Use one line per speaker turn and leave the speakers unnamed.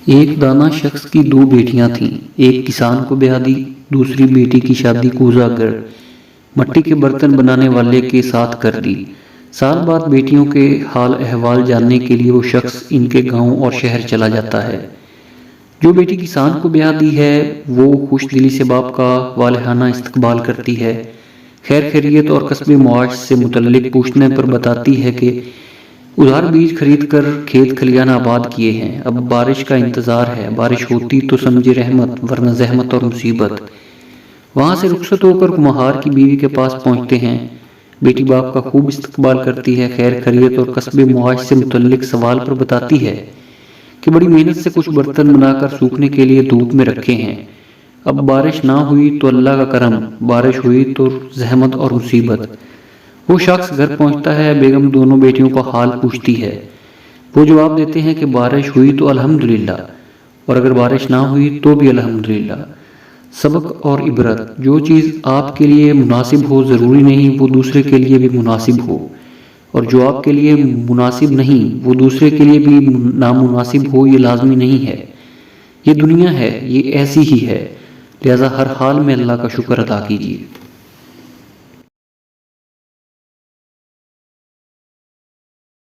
ایک دانا شخص کی دو بیٹیاں تھیں، ایک کسان کو بیاہ دی، دوسری بیٹی کی شادی کوزہ گر مٹی کے برتن بنانے والے کے ساتھ کر دی۔ سال بعد بیٹیوں کے حال احوال جاننے کے لیے وہ شخص ان کے گاؤں اور شہر چلا جاتا ہے۔ جو بیٹی کسان کو بیاہ دی ہے وہ خوش دلی سے باپ کا والہانہ استقبال کرتی ہے، خیر خیریت اور کسب معاش سے متعلق پوچھنے پر بتاتی ہے کہ ادھار بیج خرید کر کھیت کھلیان آباد کیے ہیں، اب بارش کا انتظار ہے، بارش ہوتی تو سمجھے رحمت ورنہ زحمت اور مصیبت۔ وہاں سے رخصت ہو کر کمہار کی بیوی کے پاس پہنچتے ہیں۔ بیٹی باپ کا خوب استقبال کرتی ہے، خیر خیریت اور کسب معاش سے متعلق سوال پر بتاتی ہے کہ بڑی محنت سے کچھ برتن بنا کر سوکھنے کے لیے دھوپ میں رکھے ہیں، اب بارش نہ ہوئی تو اللہ کا کرم، بارش ہوئی تو زحمت اور مصیبت۔ وہ شخص گھر پہنچتا ہے، بیگم دونوں بیٹیوں کا حال پوچھتی ہے۔ وہ جواب دیتے ہیں کہ بارش ہوئی تو الحمدللہ، اور اگر بارش نہ ہوئی تو بھی الحمدللہ۔ سبق اور عبرت: جو چیز آپ کے لیے مناسب ہو ضروری نہیں وہ دوسرے کے لیے بھی مناسب ہو، اور جو آپ کے لیے مناسب نہیں وہ دوسرے کے لیے بھی نامناسب ہو یہ لازمی نہیں ہے۔ یہ دنیا ہے، یہ ایسی ہی ہے، لہذا ہر حال میں اللہ کا شکر ادا کیجیے۔